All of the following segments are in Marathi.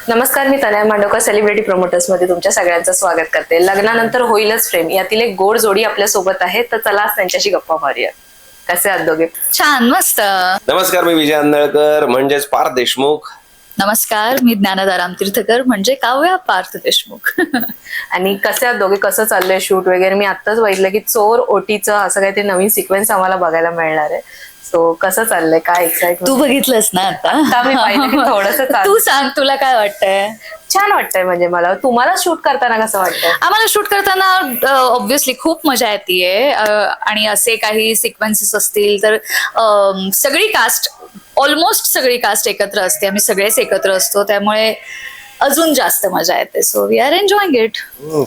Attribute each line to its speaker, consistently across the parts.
Speaker 1: नमस्कार, मी तनया मांडवकर सेलिब्रिटी प्रोमोटर्स मध्ये तुमच्या सगळ्यांचं स्वागत करते. लग्नानंतर होईलच प्रेम यातील एक गोड जोडी आपल्या सोबत आहे, तर चला आज त्यांच्याशी गप्पा मारूया. कसे आहात दोघे?
Speaker 2: छान, मस्त.
Speaker 3: नमस्कार, मी विजय अंधळकर म्हणजेच पार्थ देशमुख.
Speaker 2: नमस्कार, मी ज्ञानदा रामतीर्थकर म्हणजे काव्या पार्थ देशमुख.
Speaker 1: आणि कसे आहात दोघे? कसं चाललंय शूट वगैरे? मी आत्ताच बघितलं की चोर ओटीचं असं काहीतरी नवीन सिक्वेन्स आम्हाला बघायला मिळणार आहे. सो कसं चाललंय? काय एक्साइटमेंट?
Speaker 2: तू बघितलंस ना आता?
Speaker 1: मी पाहिलं की थोडंसं
Speaker 2: तू सांग, तुला काय वाटतंय?
Speaker 1: छान वाटतंय. म्हणजे मला तुम्हाला शूट करताना कसं वाटतंय?
Speaker 2: आम्हाला शूट करताना ऑब्व्हियसली खूप मजा येते आणि असे काही सिक्वेन्सेस असतील तर सगळी कास्ट, ऑलमोस्ट सगळी कास्ट एकत्र असते, आम्ही सगळेच एकत्र असतो, त्यामुळे अजून जास्त मजा येते. So we are enjoying it.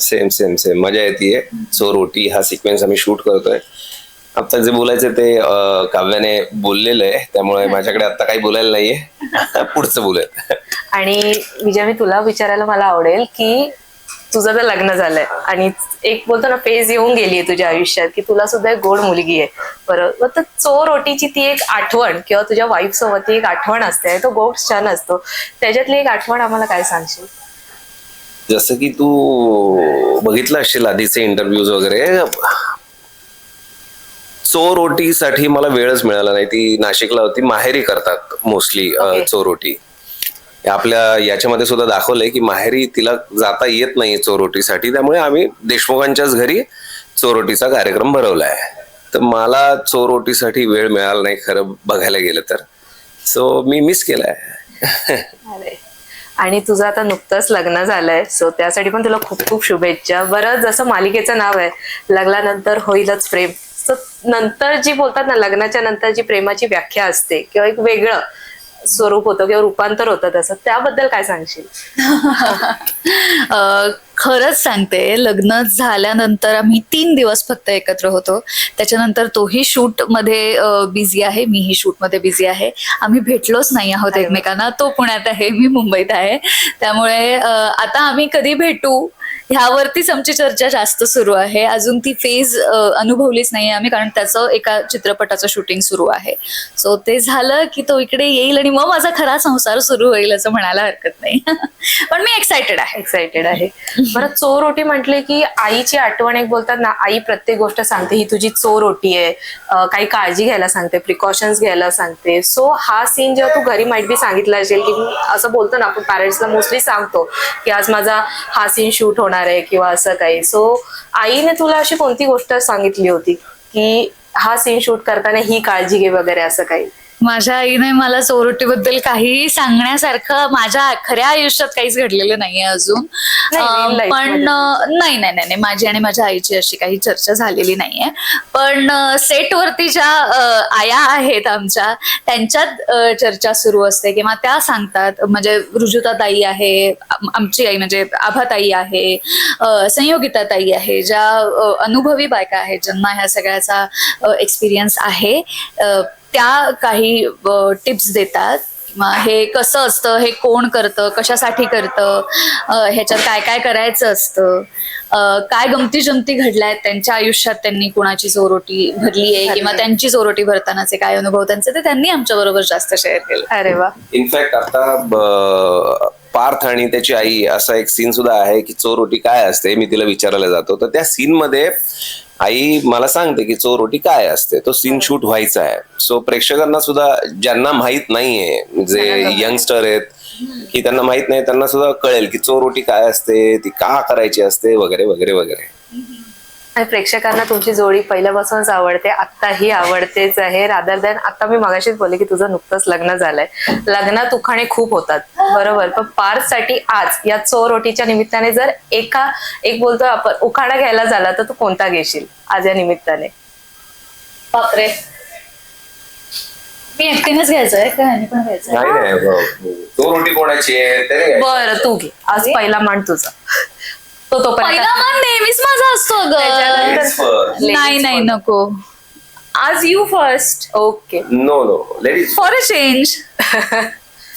Speaker 3: Same same same मजा येते. चोर ओटी हा सिक्वेन्स आम्ही शूट करतोय. आता जे बोलायचं ते काव्याने बोललेलं आहे, त्यामुळे माझ्याकडे आता काही बोलायला नाहीये. पुढचं बोलूयात.
Speaker 1: आणि विजय, मी तुला विचारायला मला आवडेल की तुझं तर लग्न झालंय आणि एक बोलतो ना फेज येऊन गेलीये तुझ्या आयुष्यात की तुला सुद्धा एक गोड मुलगी आहे, बरोबर? तर चोर ओटीची ती एक आठवण किंवा तुझ्या वाईफ सोबत ती एक आठवण असते, तो गोड क्षण असतो, त्याच्यातली एक आठवण आम्हाला काय सांगशील?
Speaker 3: जसं की तू बघितलं असशील आधीचे इंटरव्ह्यूज वगैरे, चोर ओटीसाठी मला वेळच मिळाला नाही. ती नाशिकला होती. माहेरी करतात मोस्टली चोर ओटी. आपल्या याच्यामध्ये सुद्धा दाखवलंय की माहेरी तिला जाता येत नाही चोरोटीसाठी, त्यामुळे आम्ही देशमुखांच्याच घरी चोरोटीचा कार्यक्रम भरवलाय. तर मला चोरोटीसाठी वेळ मिळाला नाही खरं बघायला गेलं तर. सो मी मिस केलाय.
Speaker 1: अरे, आणि तुझं आता नुकतंच लग्न झालंय, सो त्यासाठी पण तुला खूप खूप शुभेच्छा. बरं, जसं मालिकेचं नाव आहे लग्नानंतर होईलच प्रेम, सो नंतर जी बोलतात ना, लग्नाच्या नंतर जी प्रेमाची व्याख्या असते किंवा एक वेगळं स्वरूप होतं किंवा रूपांतर होतं, तसं त्याबद्दल काय सांगशील?
Speaker 2: खरंच सांगते, लग्न झाल्यानंतर आम्ही 3 दिवस फक्त एकत्र होतो. त्याच्यानंतर तोही शूट मध्ये बिझी आहे, मीही शूट मध्ये बिझी आहे. आम्ही भेटलोच नाही आहोत एकमेकांना. तो पुण्यात आहे, मी मुंबईत आहे, त्यामुळे आता आम्ही कधी भेटू ह्यावरतीच आमची चर्चा जास्त सुरू आहे. अजून ती फेज अनुभवलीच नाही आम्ही, कारण त्याचं एका चित्रपटाचं शूटिंग सुरू आहे. सो ते झालं की तो इकडे येईल आणि मग माझा खरा संसार सुरू होईल असं म्हणायला हरकत नाही. पण मी एक्सायटेड आहे.
Speaker 1: बरं, चोर ओटी म्हटले की आईची आठवण एक बोलतात ना, आई प्रत्येक गोष्ट सांगते, ही तुझी चोर ओटी आहे, काही काळजी घ्यायला सांगते, प्रिकॉशन्स घ्यायला सांगते. सो हा सीन जेव्हा तू घरी माइट बी सांगितलं असेल की असं बोलतो ना आपण पॅरेंट्सला मोस्टली सांगतो की आज माझा हा सीन शूट होणार आहे किंवा असं काही, सो आईने तुला अशी कोणती गोष्ट सांगितली होती की हा सीन शूट करताना ही काळजी घे वगैरे असं काही?
Speaker 2: माझ्या आईने मला चोरोटीबद्दल काही सांगण्यासारखं माझ्या खऱ्या आयुष्यात काहीच घडलेलं नाहीये अजून. पण नाही, माझी आणि माझ्या आईची अशी काही चर्चा झालेली नाहीये. पण सेटवरती ज्या आया आहेत आमच्या, त्यांच्यात चर्चा सुरू असते किंवा त्या सांगतात. म्हणजे रुजुता ताई आहे, आमची आई म्हणजे आभा ताई आहे, संयोगिता ताई आहे, ज्या अनुभवी बायका आहेत, ज्यांना ह्या सगळ्याचा एक्सपिरियन्स आहे, त्या काही टिप्स देतात. हे कसं असतं, हे कोण करतं, कशासाठी करतं, ह्याच्यात काय काय करायचं असतं, काय गमती जमती घडल्यात त्यांच्या आयुष्यात, त्यांनी कुणाची चोरोटी भरली आहे किंवा त्यांची चोरोटी भरतानाचे काय अनुभव त्यांचे, ते त्यांनी आमच्या बरोबर जास्त शेअर केले.
Speaker 1: अरे वा.
Speaker 3: इनफॅक्ट आता पार्थ आणि त्याची आई असा एक सीन सुद्धा आहे की चोरोटी काय असते मी तिला विचारायला जातो, तर त्या सीन मध्ये आई मला सांगते की चोरोटी काय असते. तो सीन शूट व्हायचा आहे. सो प्रेक्षकांना सुद्धा, ज्यांना माहित नाहीये, जे यंगस्टर आहेत की त्यांना माहित नाही, त्यांना सुद्धा कळेल की चोरोटी काय असते, ती का करायची असते वगैरे वगैरे वगैरे.
Speaker 1: आणि प्रेक्षकांना तुमची जोडी पहिल्यापासूनच आवडते, आत्ताही आवडतेच आहे. रादर दॅन, आता मी मगाशीच बोलले की तुझं नुकतंच लग्न झालंय, लग्नात उखाणे खूप होतात, बरोबर? पण पार्थसाठी आज या चोर ओटीच्या निमित्ताने जर एक बोलतो आपण उखाणा घ्यायला झाला तर तू कोणता घेशील आज या निमित्ताने?
Speaker 2: बापरे, मी एकटीनेच घ्यायचंय का ह्याने पण घ्यायचंय?
Speaker 3: नाही, चोरोटी कोणाची आहे?
Speaker 1: बरं, तू घे आज, पहिला मान तुझा.
Speaker 2: पहिला मान नेहमीच माझा असतो. नाही, नको. आज you first.
Speaker 3: Okay. No, ladies
Speaker 2: for a change.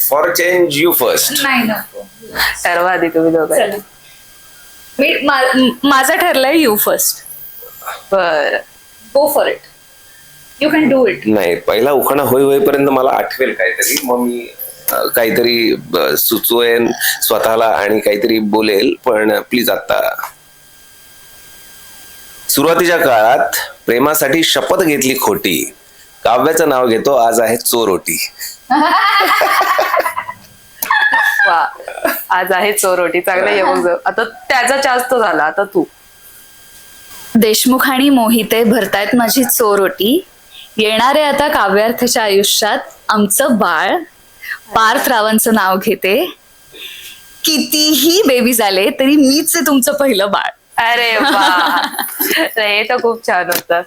Speaker 3: For a change you first.
Speaker 2: नाही, नको.
Speaker 1: ठरवा आधी तुम्ही दोघं.
Speaker 2: माझं ठरलंय यू फर्स्ट.
Speaker 1: बर,
Speaker 2: go for it. You can do it.
Speaker 3: नाही, पहिला उखाणा होईपर्यंत मला आठवेल काहीतरी, मग मी काहीतरी सुचवेन स्वतःला आणि काहीतरी बोलेल, पण प्लीज आता. सुरुवातीच्या काळात प्रेमासाठी शपथ घेतली खोटी, काव्याचं नाव घेतो आज आहे चोरोटी.
Speaker 1: वा, आज आहे चोरोटी. चांगलं येऊ. आता त्याचा जास्त झाला. आता तू.
Speaker 2: देशमुख आणि मोहिते भरतायत माझी चोरोटी, येणारे आता काव्यार्थच्या आयुष्यात आमचं बाळ. पार्थ रावांचं नाव घेते, कितीही बेबी झाले तरी मीच आहे तुमचं पहिलं बाळ.
Speaker 1: अरे वा, हे तर खूप छान होतं.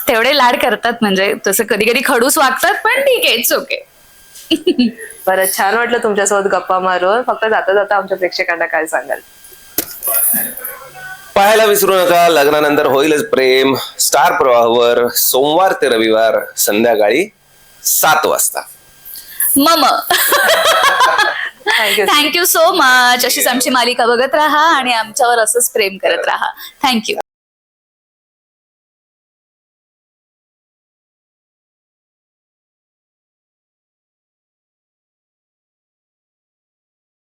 Speaker 2: तेवढे लाड करतात, म्हणजे तसं कधी कधी खडूस वागतात, पण ठीक आहे, इट्स ओके.
Speaker 1: बरं, छान वाटलं तुमच्यासोबत गप्पा मारून. फक्त जाता जाता आमच्या प्रेक्षकांना काय सांगाल?
Speaker 3: पाहायला विसरू नका लग्नानंतर होईलच प्रेम, स्टार प्रवाहवर सोमवार ते रविवार संध्याकाळी 7 वाजता.
Speaker 2: मम.
Speaker 1: थँक्यू.
Speaker 2: Thank you so much. अशीच आमची मालिका बघत राहा आणि आमच्यावर असंच प्रेम करत राहा. थँक्यू.